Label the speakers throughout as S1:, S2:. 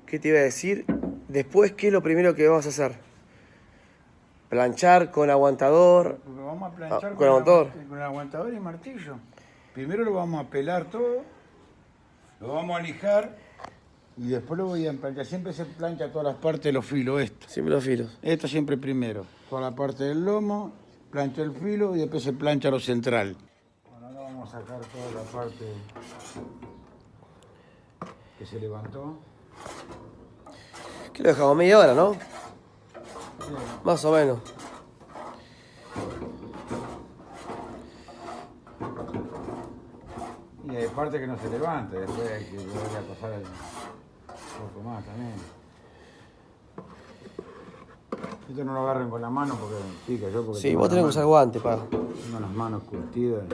S1: ¿Qué te iba a decir? Después, ¿qué es lo primero que vamos a hacer? Planchar con aguantador.
S2: Lo vamos a planchar
S1: con aguantador.
S2: Con el aguantador y martillo. Primero lo vamos a pelar todo, lo vamos a lijar y después lo voy a planchar. Siempre se plancha todas las partes de los filos, esto.
S1: Siempre los filos.
S2: Esto siempre primero. Toda la parte del lomo, plancha el filo y después se plancha lo central. Bueno, ahora vamos a sacar toda la parte que se levantó.
S1: ¿Qué lo dejamos? Media hora, ¿no?
S2: Sí.
S1: Más o menos.
S2: Y hay parte que no se levanta, después hay que volver a pasar un poco más también. Esto no lo agarren con la mano porque pica yo. Porque
S1: Sí, vos tenés que usar guantes, pa.
S2: Tengo las manos curtidas.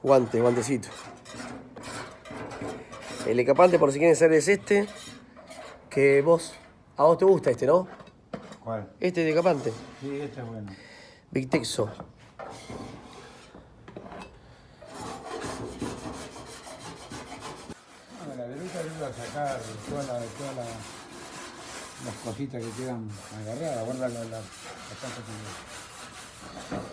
S1: Guantecito. El decapante, por si quieren saber, es este. Que a vos te gusta este, ¿no?
S2: ¿Cuál?
S1: Este decapante.
S2: Sí, este es bueno.
S1: Big Texo.
S2: Bueno, la veruca ayuda a sacar todas las cositas que quedan agarradas. Guarda la tapa también.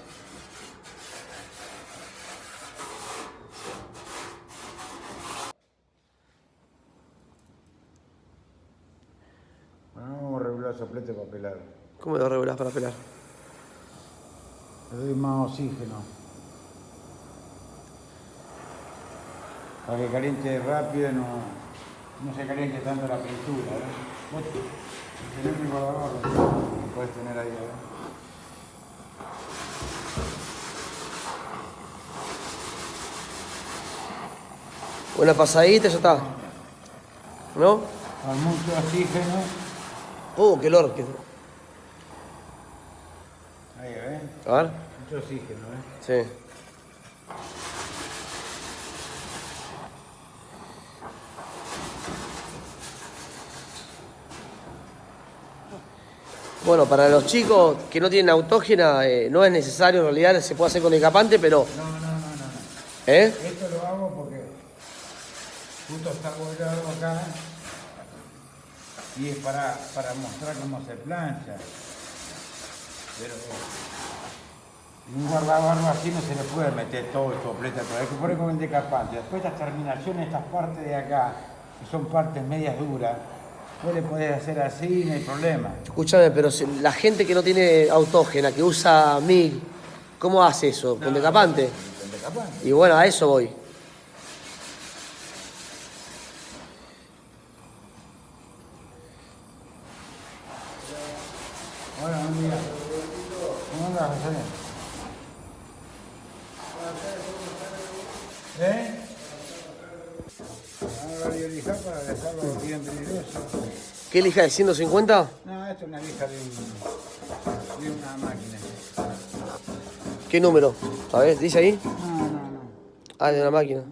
S2: Bueno, vamos a regular el soplete para pelar.
S1: ¿Cómo lo regulás para pelar?
S2: Le doy más oxígeno. Para que caliente rápido y no se caliente tanto la pintura. Vos tenés mi guardador, lo podés tener ahí.
S1: Una pasadita y ya está. ¿No?
S2: Con mucho oxígeno.
S1: Qué olor.
S2: Ahí, ¿ves?
S1: A ver.
S2: Mucho oxígeno,
S1: Sí. Bueno, para los chicos que no tienen autógena, no es necesario, en realidad se puede hacer con decapante, pero...
S2: No.
S1: ¿Eh?
S2: Esto lo hago porque justo está colgado acá y es para mostrar cómo se plancha. Pero un guardabarro así no se le puede meter todo el soplete, hay que poner con el decapante. Después estas terminaciones, estas partes de acá, que son partes medias duras, vos le podés hacer así, no hay problema.
S1: Escúchame, pero la gente que no tiene autógena, que usa MIG, ¿cómo hace eso? ¿Con decapante?
S2: Con decapante.
S1: Y bueno, a eso voy.
S2: Hola, buen día. ¿Cómo andas, José? Ahora voy a lijar para dejarlo bien brilloso.
S1: ¿Qué lija de 150?
S2: No, esto es una lija de una máquina.
S1: ¿Qué número? ¿Sabés? ¿Dice ahí?
S2: No.
S1: Ah, de una máquina.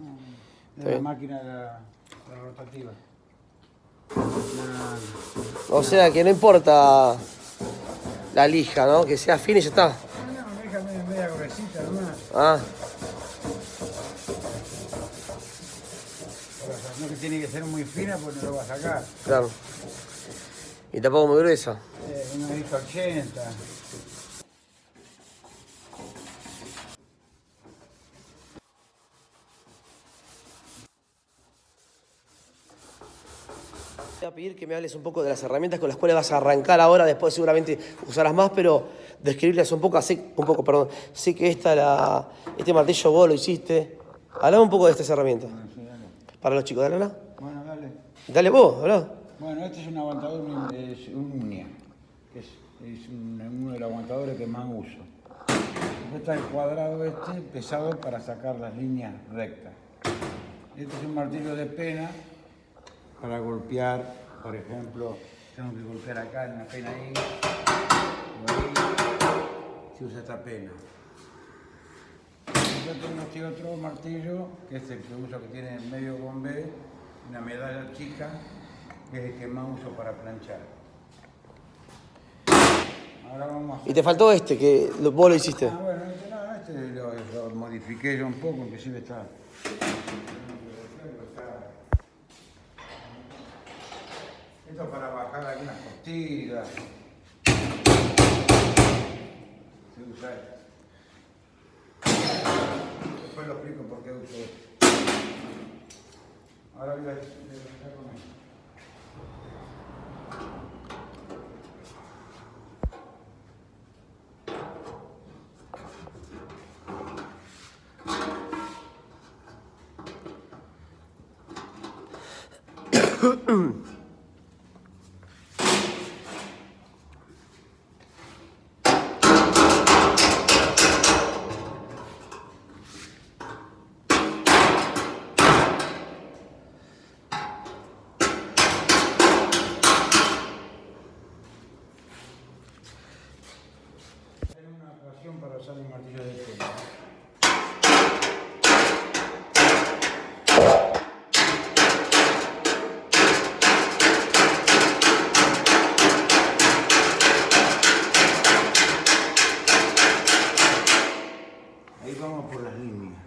S2: De la máquina de la rotativa.
S1: O sea, que no importa la lija, ¿no? Que sea fina y ya está.
S2: No, una lija media gruesita nomás.
S1: Ah,
S2: No que tiene que ser muy fina porque no lo va a sacar.
S1: claro. Y tampoco muy gruesa.
S2: Una lija 80.
S1: Te voy a pedir que me hables un poco de las herramientas con las cuales vas a arrancar ahora, después seguramente usarás más, pero describirlas un poco, perdón. Sé que este martillo vos lo hiciste. Hablame un poco de estas herramientas.
S2: Bueno, sí, dale.
S1: Para los chicos, dale, habla.
S2: Bueno, dale.
S1: Dale vos, habla.
S2: Bueno, este es un aguantador, es un uña, que es uno de los aguantadores que más uso. Después está el cuadrado este, pesado para sacar las líneas rectas. Este es un martillo de pena para golpear, por ejemplo, tengo que golpear acá en una pena ahí, o ahí, se usa esta pena. Yo tengo este otro martillo, que es el que uso, que tiene medio bombé, una medalla chica, que es el que más uso para planchar. Ahora vamos a hacer...
S1: Y te faltó este, que vos lo hiciste.
S2: Bueno, este lo modifiqué yo un poco, inclusive está Esto es para bajar algunas costillas. Se usa esto. Después lo explico por qué uso esto. Ahora voy a desarrollar con esto. Para usar un martillo de tela. Ahí vamos por las líneas.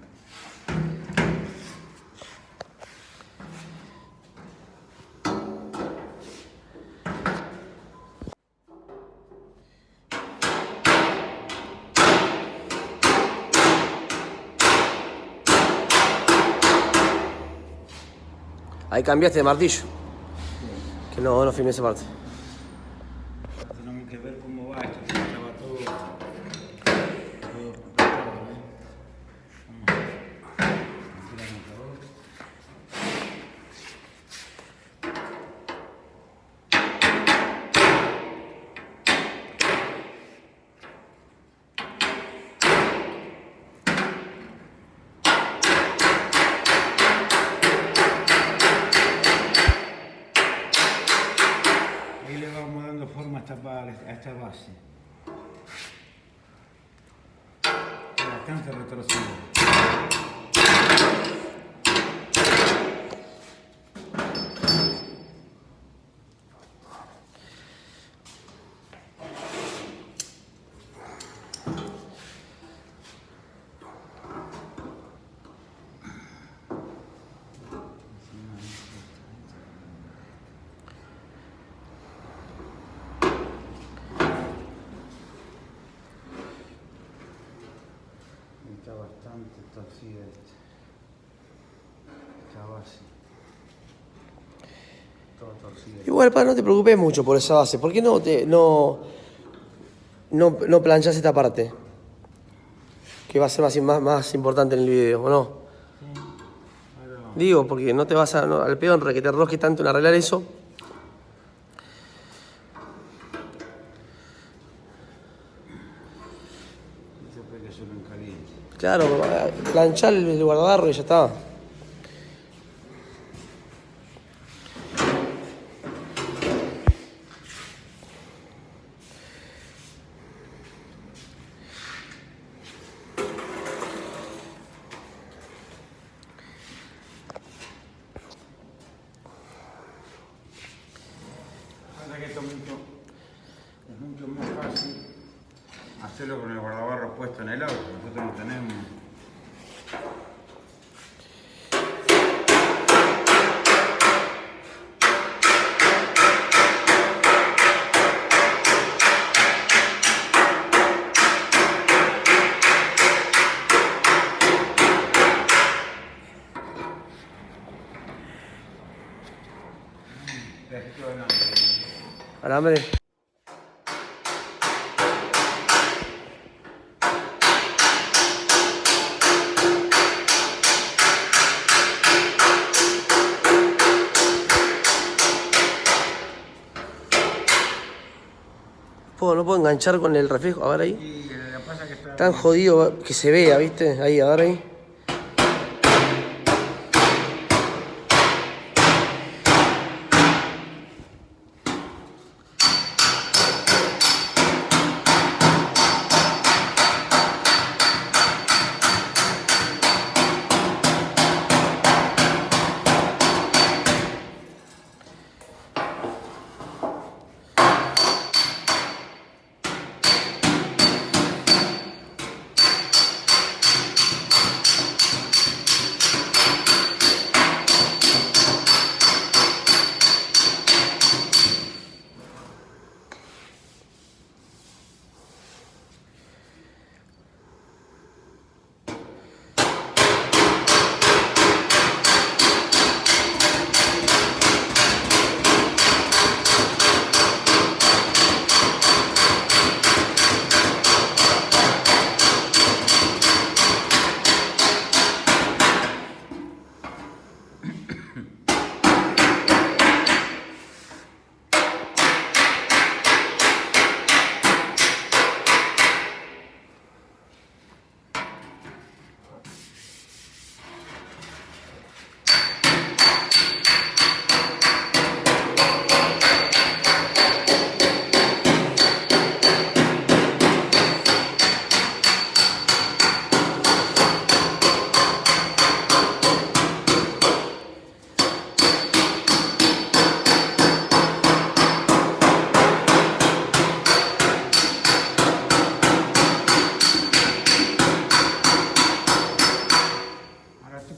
S1: Ahí cambiaste de martillo. Que no filmé esa parte.
S2: Tenemos que ver cómo va esto, si estaba todo complicado, ¿eh? Ahí le vamos dando forma a esta base. Bastante retorcido. Está bastante torcida esta base. Todo torcida.
S1: Igual, pa, no te preocupes mucho por esa base. ¿Por qué no planchás esta parte? Que va a ser más importante en el video, ¿o no?
S2: Sí. Ahora vamos.
S1: Digo, porque no te vas al pedo que te rosque tanto en arreglar eso.
S2: Después que solo en caliente.
S1: Claro, planchar el guardabarro y ya está.
S2: Pasa que esto es mucho más fácil hacerlo con el guardabarro puesto en el auto. Nosotros no tenemos. Pedacito de alambre.
S1: Alambre. No puedo enganchar con el reflejo. A ver ahí.
S2: Y lo que pasa es que está
S1: Tan jodido que se vea, ¿viste? Ahí, a ver ahí.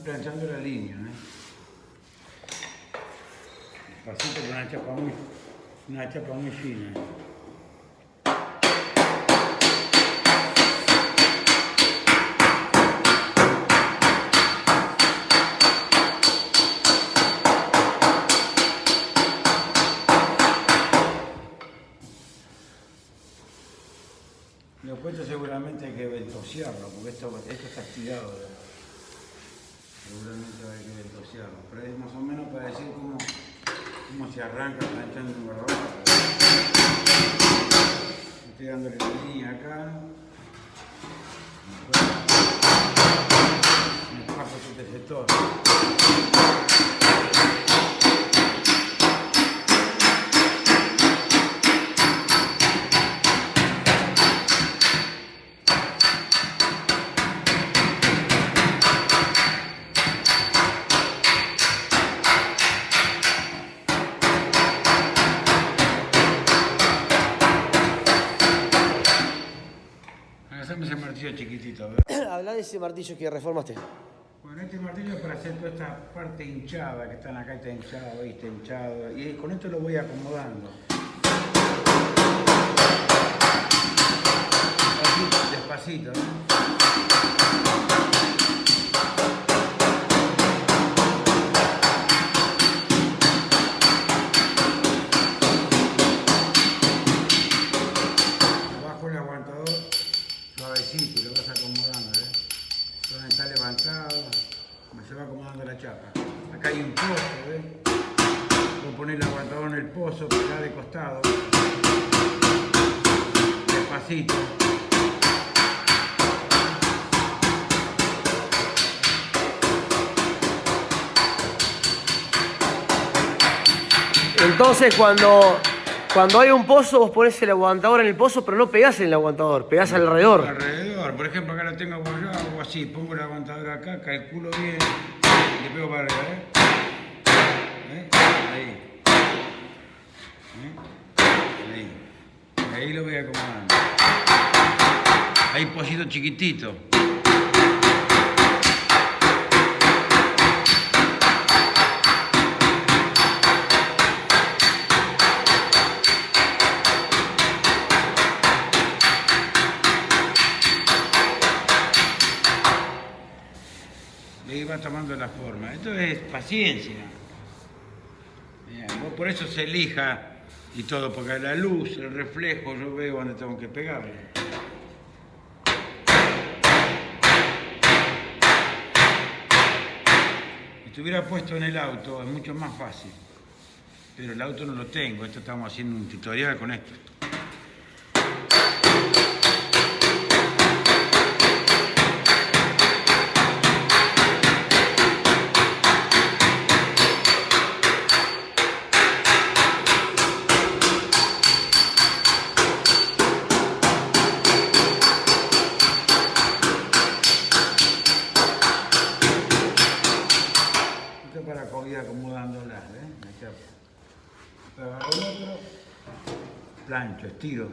S2: planchando la línea, despacito con una chapa muy fina. Después esto seguramente hay que ventosearlo, porque esto está estirado. Seguramente hay que ventosearlo. Pero es más o menos para decir cómo se arranca planchando un garrobo. Estoy dándole la línea acá. Me paso este sector. Hacemos ese martillo chiquitito, a ver.
S1: Habla de ese martillo que reformaste.
S2: Bueno, este martillo es para hacer toda esta parte hinchada que están acá, está hinchado, ahí está hinchado. Y con esto lo voy acomodando. Despacito, ¿no? Suavecito y lo vas acomodando, donde está levantado, como se va acomodando la chapa. Acá hay un pozo, voy a poner el aguantador en el pozo, acá de costado, despacito.
S1: Entonces cuando hay un pozo, vos ponés el aguantador en el pozo, pero no pegás en el aguantador, pegás alrededor.
S2: Alrededor, por ejemplo, acá lo tengo apoyado, hago así, pongo el aguantador acá, calculo bien, y le pego para arriba, Ahí. Ahí lo voy acomodando. Ahí pocito chiquitito. Le iba tomando la forma. Esto es paciencia. Bien, por eso se elija y todo, porque la luz, el reflejo, yo veo dónde tengo que pegarle. Si estuviera puesto en el auto es mucho más fácil, pero el auto no lo tengo. Esto estamos haciendo un tutorial con esto. Para ir acomodándolas, agarro el otro, plancho, estiro.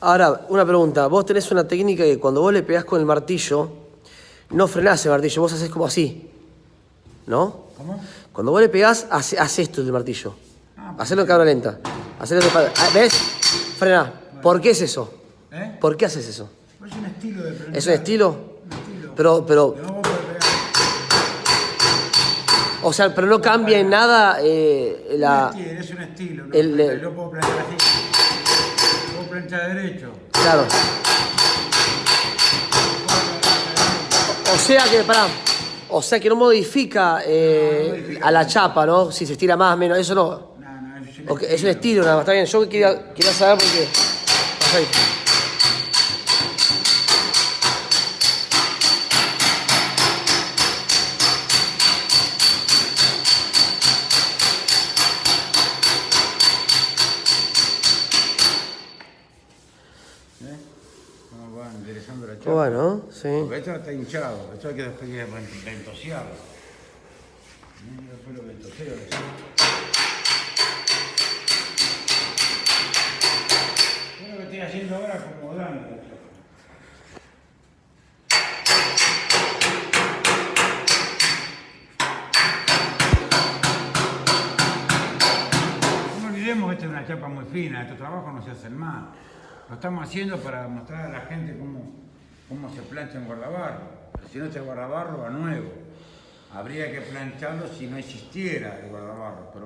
S1: Ahora, una pregunta. Vos tenés una técnica que cuando vos le pegás con el martillo, no frenás el martillo, vos haces como así, ¿no?
S2: ¿Cómo?
S1: Cuando vos le pegás, hace esto del martillo. Hacelo en cámara lenta. Hacelo de espalda. ¿Ves? Frená. Bueno. ¿Por qué es eso? ¿Por qué haces eso?
S2: Es un estilo de frenado.
S1: ¿Es un estilo?
S2: Un estilo.
S1: Pero
S2: no,
S1: O sea, pero no cambia en nada la...
S2: Es un estilo, ¿no?
S1: el-
S2: Yo puedo planchar así, puedo planchar derecho.
S1: Claro. O sea que, pará, o sea que no modifica a la chapa, ¿no? Si se estira más o menos, eso no.
S2: No, es un
S1: Ok, es un estilo nada más, está bien. Yo quería saber porque... Perfecto.
S2: Cómo va enderezando la chapa.
S1: Bueno, sí.
S2: Porque esto está hinchado, esto hay que después ventosearlo. Después lo ventoseo. Yo lo que estoy haciendo ahora es acomodando la chapa. No olvidemos que esta es una chapa muy fina, estos trabajos no se hacen más. Lo estamos haciendo para mostrar a la gente cómo se plancha en guardabarro. Si no este guardabarro va nuevo. Habría que plancharlo si no existiera el guardabarro. Pero...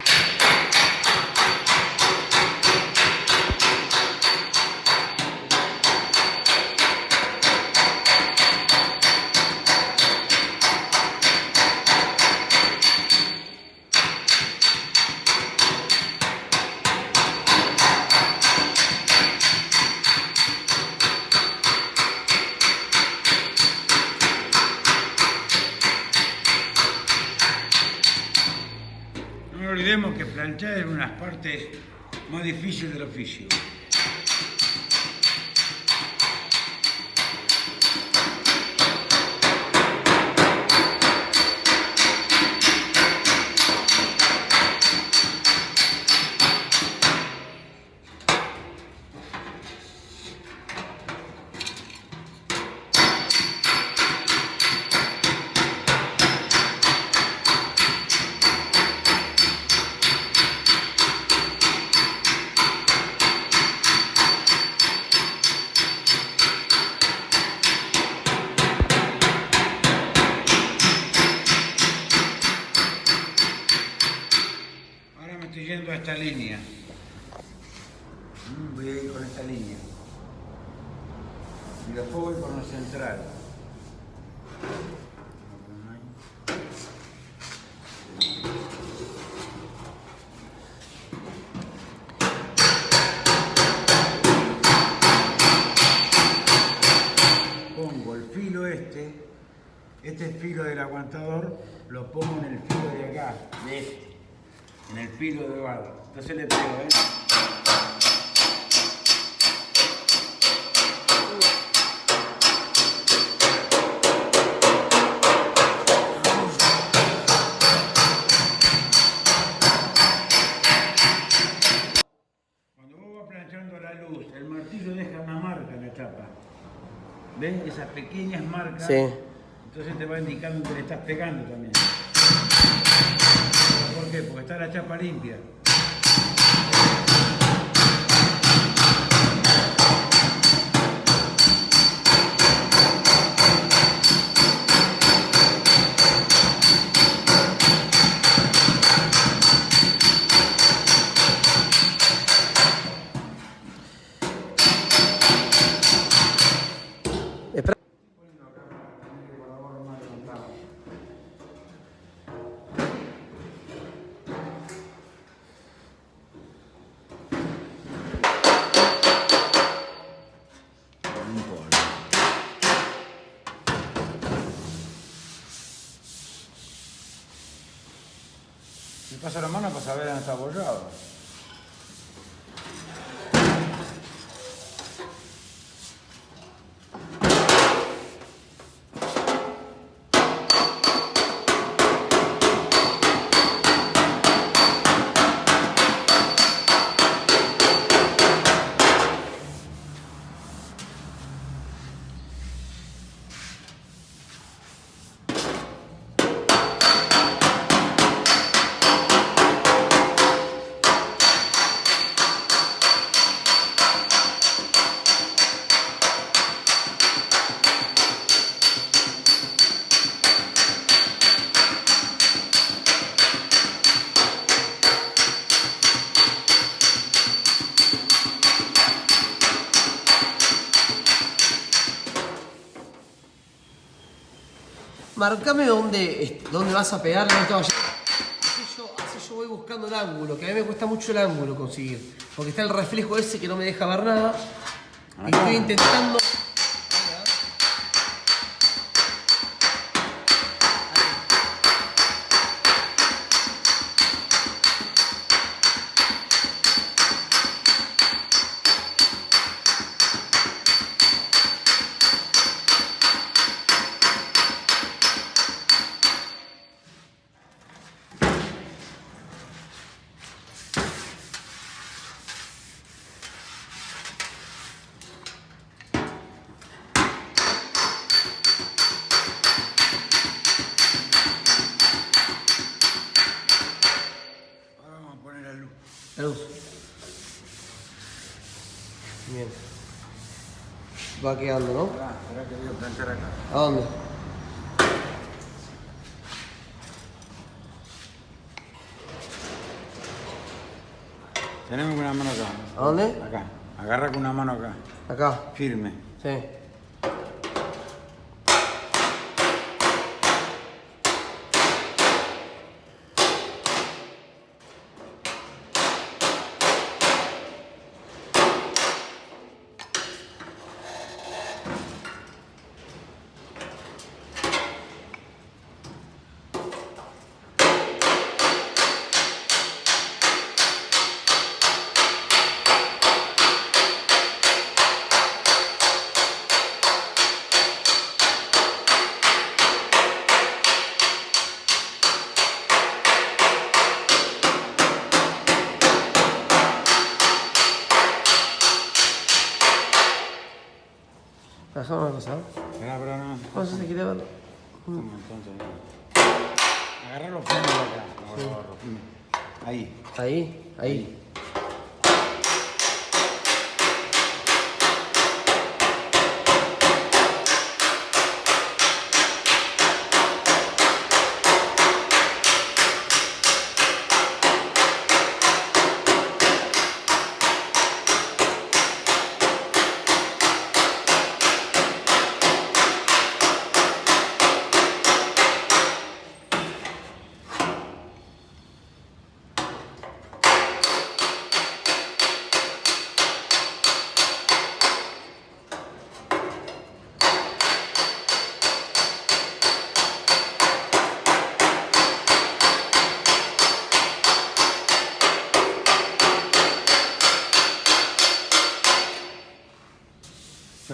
S2: No olvidemos que planchar es una de las partes más difíciles del oficio. Ahora me estoy yendo a esta línea. Voy a ir con esta línea. Y después voy con lo central. Pongo el filo este filo del aguantador, lo pongo en el filo de acá, de este, en el filo de barro. Entonces le pego, Cuando vos vas planchando la luz, el martillo deja una marca en la chapa. ¿Ves? Esas pequeñas marcas.
S1: Sí.
S2: Entonces te va indicando que le estás pegando también. ¿Por qué? Porque está la chapa limpia.
S1: Espera.
S2: Si pasa la mano para saber dónde está apoyado.
S1: Marcame dónde vas a pegar. Así yo voy buscando el ángulo, que a mí me cuesta mucho el ángulo conseguir. Porque está el reflejo ese que no me deja ver nada. Y estoy intentando... La luz. Bien. Va quedando, ¿no?
S2: Espera que voy a planchar acá.
S1: ¿A dónde?
S2: Tenemos una mano acá.
S1: ¿A dónde?
S2: Acá. Agarra con una mano acá.
S1: Acá.
S2: Firme.
S1: Sí. Pasó una cosa, ¿no?
S2: Espera, no.
S1: No sé si quiere verlo.
S2: Entonces, agarra los frenos de acá. Ahí.
S1: Ahí.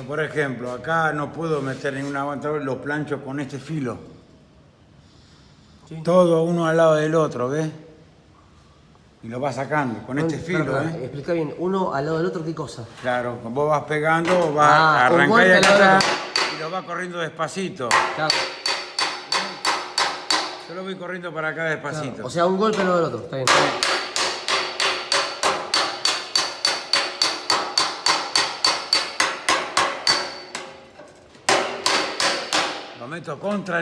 S2: Por ejemplo, acá no puedo meter ningún aguantador, lo plancho con este filo.
S1: Sí.
S2: Todo uno al lado del otro, ¿ves? Y lo vas sacando con este filo,
S1: Pará,
S2: ¿eh?
S1: explica bien, uno al lado del otro, ¿qué cosa?
S2: Claro, vos vas pegando, vas a arrancar
S1: golpe
S2: y
S1: al lado
S2: acá
S1: del
S2: y lo vas corriendo despacito.
S1: Claro.
S2: Yo lo voy corriendo para acá despacito.
S1: Claro. O sea, un golpe al lado del otro, está bien.
S2: Lo meto contra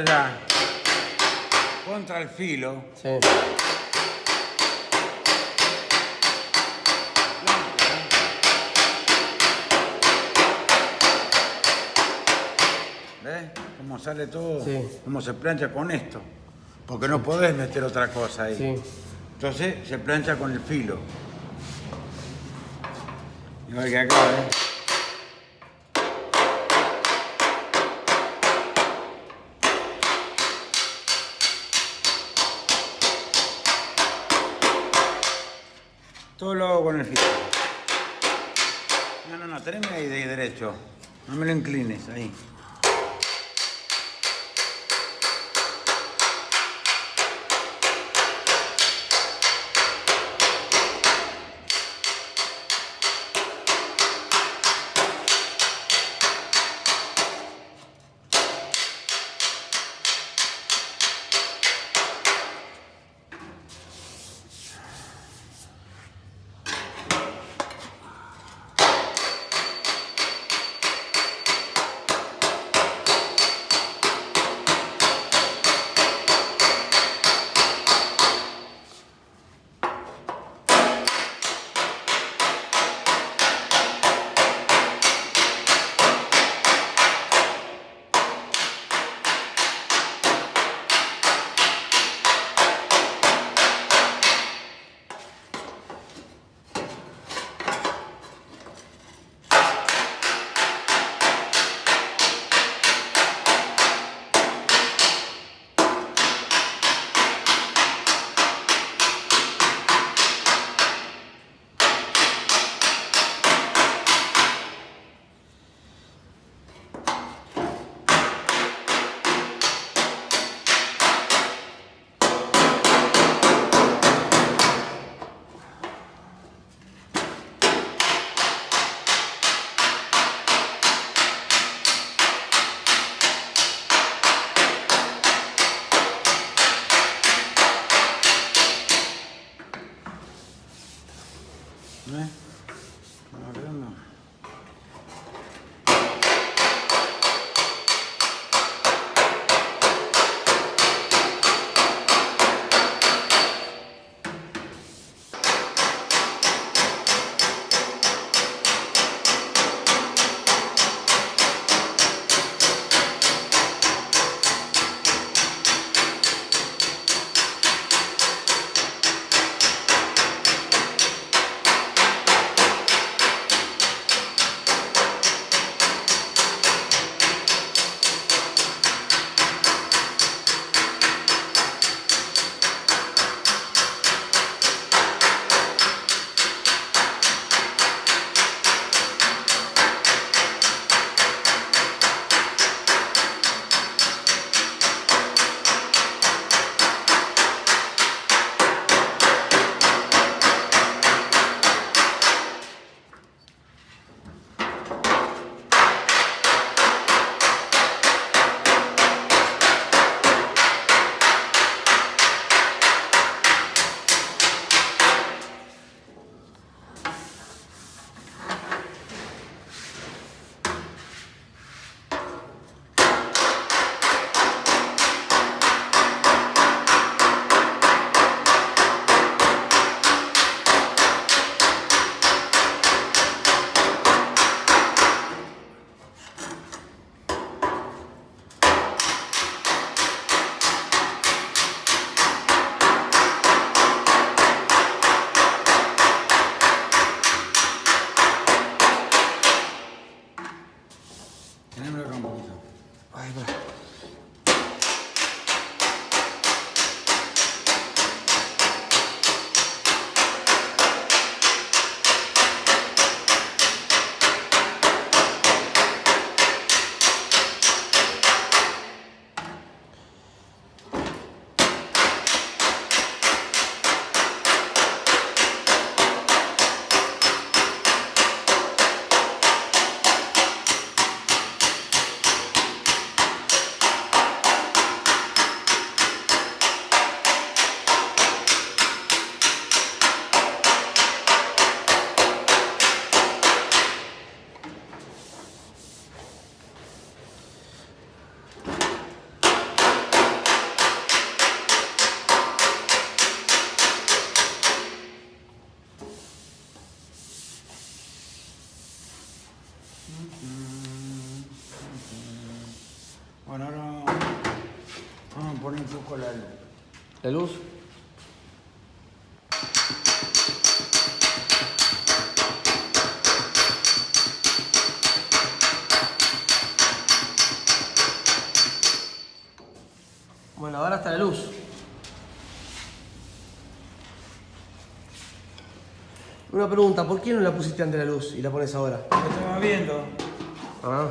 S2: el filo.
S1: Sí.
S2: ¿Ves? Cómo sale todo,
S1: Sí.
S2: cómo se plancha con esto. Porque no podés meter otra cosa ahí.
S1: Sí.
S2: Entonces se plancha con el filo. Igual que acá, ¿ves? Todo lo hago con el filo. No, teneme ahí de derecho. No me lo inclines, ahí. ¿Eh? Arreglando. Tenémoslo acá un poquito.
S1: Ay, pará.
S2: Bueno, ahora vamos a poner un poco la luz.
S1: ¿La luz? Bueno, ahora está la luz. Una pregunta, ¿por qué no la pusiste antes la luz y la pones ahora?
S2: Lo estaba viendo.
S1: Ah,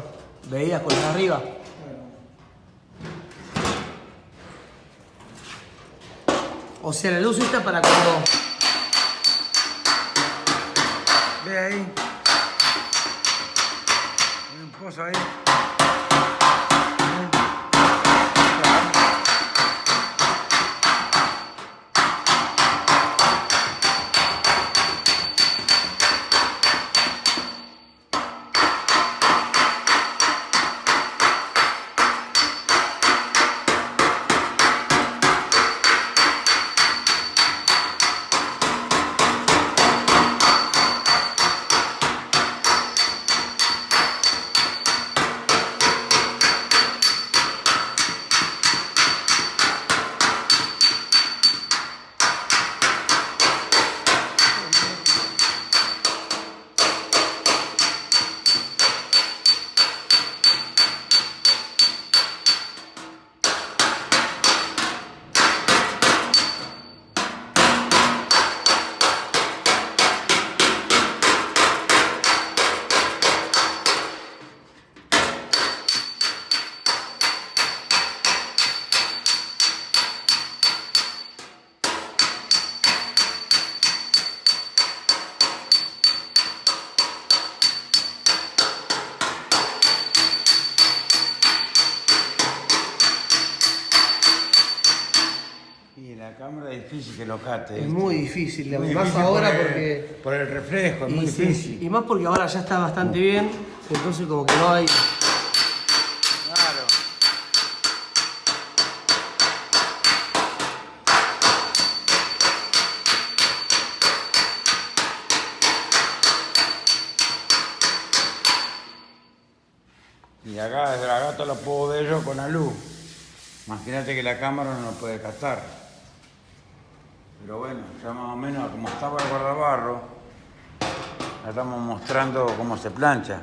S1: veías con la arriba. O sea, la luz está para cuando...
S2: Ve ahí. Hay un pozo ahí. la cámara es difícil que lo cate.
S1: Es muy difícil,
S2: Muy
S1: más
S2: difícil
S1: ahora
S2: por
S1: porque...
S2: por el reflejo, es muy
S1: sí,
S2: difícil.
S1: y más porque ahora ya está bastante bien, entonces como que no hay...
S2: Claro. Y acá desde la gata lo puedo ver yo con la luz. Imagínate que la cámara no lo puede captar. Pero bueno, ya más o menos como estaba el guardabarro, ya estamos mostrando cómo se plancha.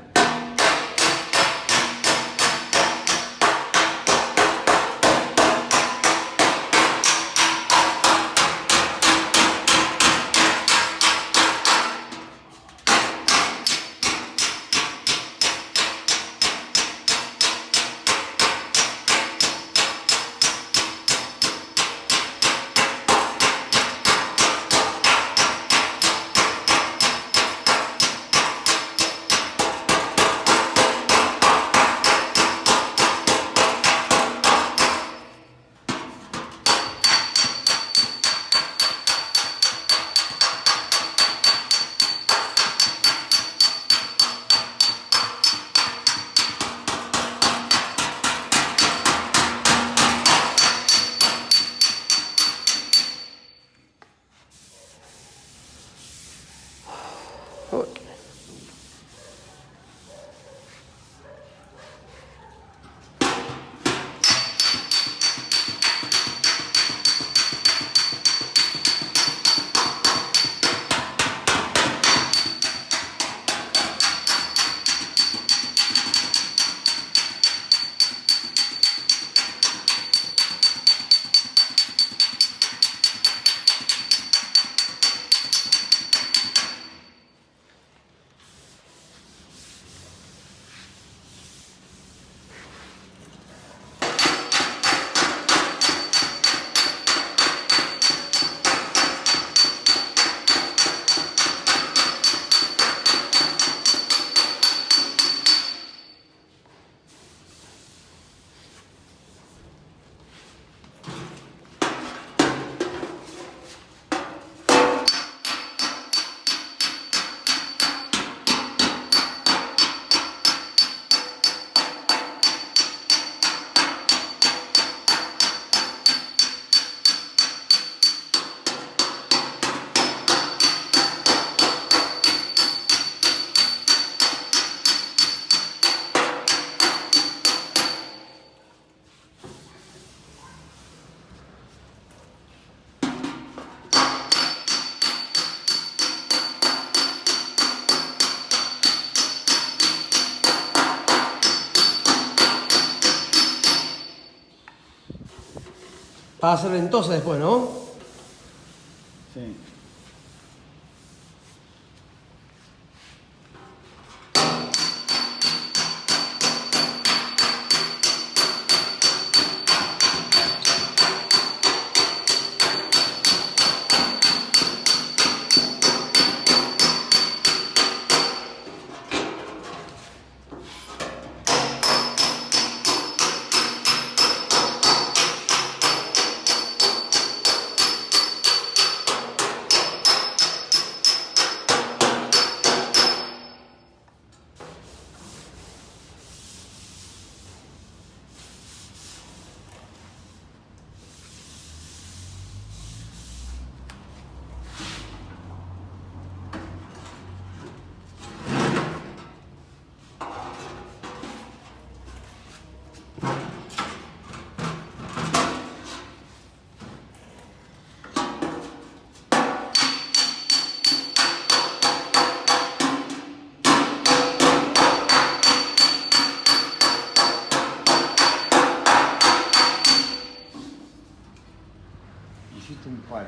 S1: Para hacer ventosa después, ¿no?
S2: Sí. Hiciste un palo.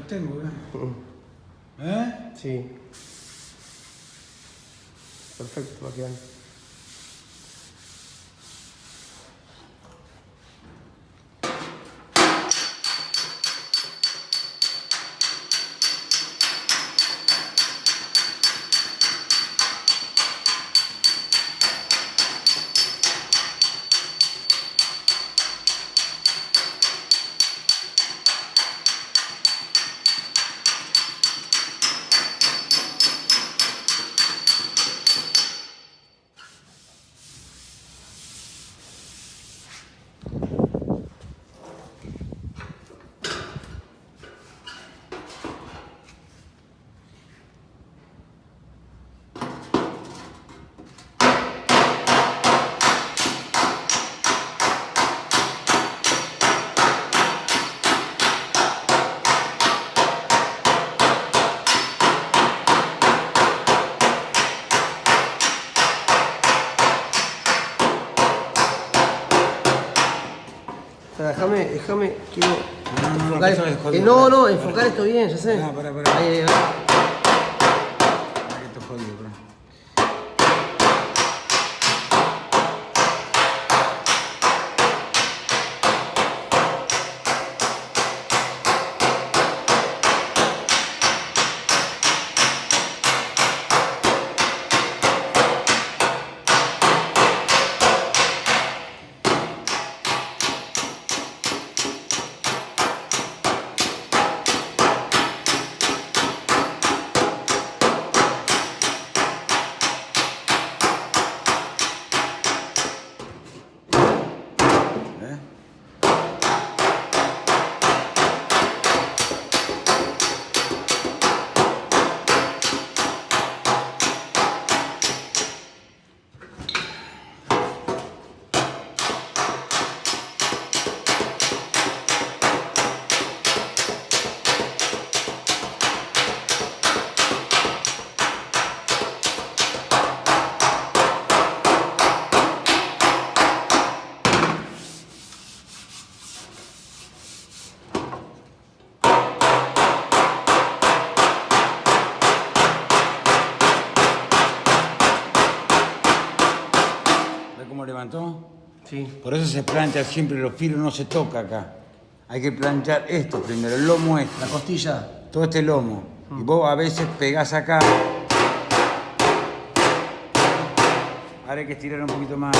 S2: tengo, ¿eh? ¿Eh?
S1: Sí. Perfecto, va a quedar. Déjame, quiero enfocar esto bien, ya sé.
S2: Pará.
S1: Ahí.
S2: Que esto jodido, bro. ¿Cómo levantó?
S1: Sí.
S2: Por eso se plancha siempre, los filos no se toca acá. Hay que planchar esto primero, el lomo este.
S1: La costilla.
S2: Todo este lomo. Y vos a veces pegás acá. Ahora hay que estirar un poquito más.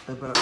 S1: Espera.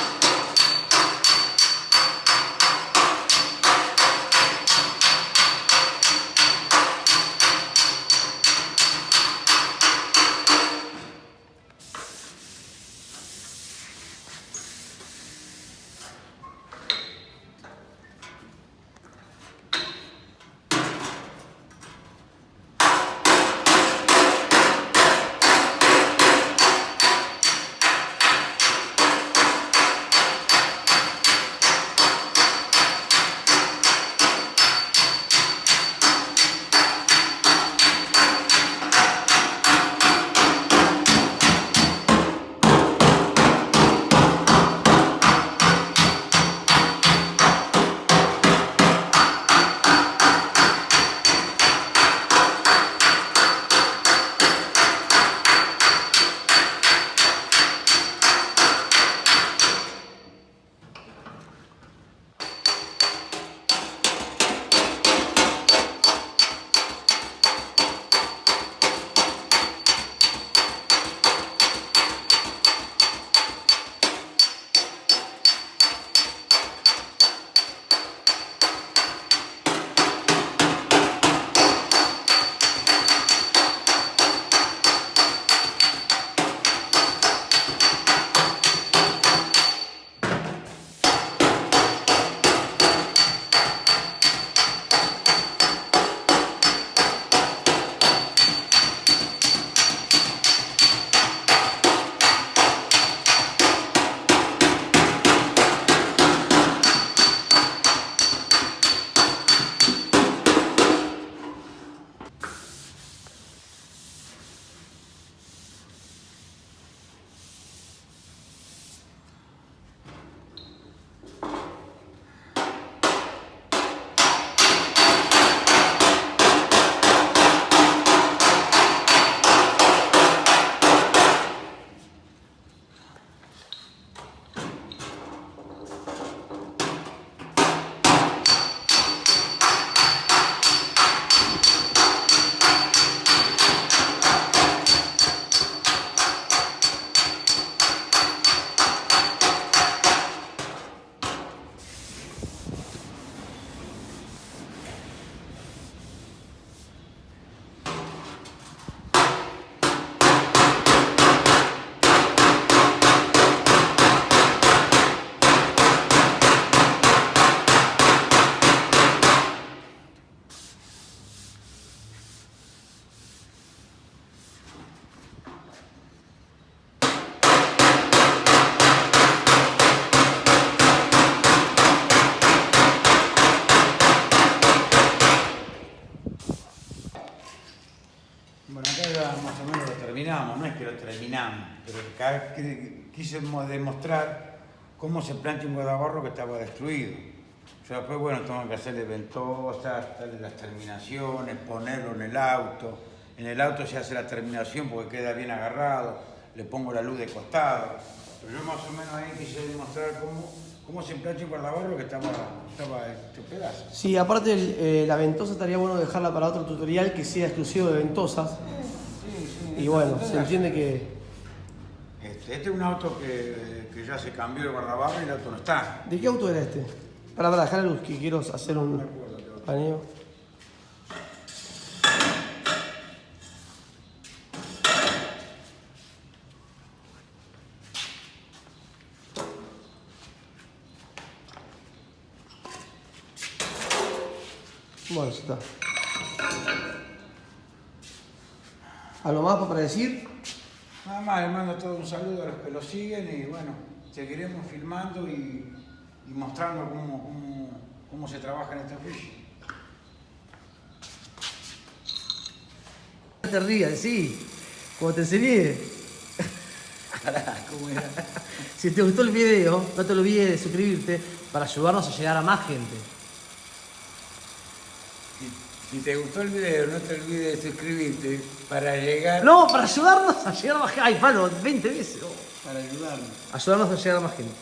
S2: Bueno, acá ya más o menos lo terminamos, no es que lo terminamos, pero acá quise demostrar cómo se plancha un guardabarro que estaba destruido. Yo después, bueno, tengo que hacerle ventosas, darle las terminaciones, ponerlo en el auto. En el auto se hace la terminación porque queda bien agarrado, le pongo la luz de costado. Pero yo más o menos ahí quise demostrar cómo se plancha un guardabarro que estaba hecho pedazo.
S1: Sí, aparte la ventosa estaría bueno dejarla para otro tutorial que sea exclusivo de ventosas.
S2: Sí,
S1: Y bueno, se entiende que...
S2: Este es un auto que ya se cambió de guardabarro y el auto no está.
S1: ¿De qué auto era este? Para dejar la luz, que quiero hacer un paneo. Bueno, ya está. ¿Algo más para decir?
S2: Nada más, les mando todo un saludo a los que lo siguen y bueno, seguiremos filmando y mostrando cómo se trabaja en este oficio.
S1: No te rías, sí, como te enseñé.
S2: ¿Cómo era?
S1: Si te gustó el video, no te olvides de suscribirte para ayudarnos a llegar a más gente.
S2: Si te gustó el video, no te olvides de suscribirte para llegar...
S1: No, para ayudarnos a llegar a más gente. Ay, palo, 20 veces.
S2: Para ayudarnos.
S1: Ayudarnos a llegar a más gente.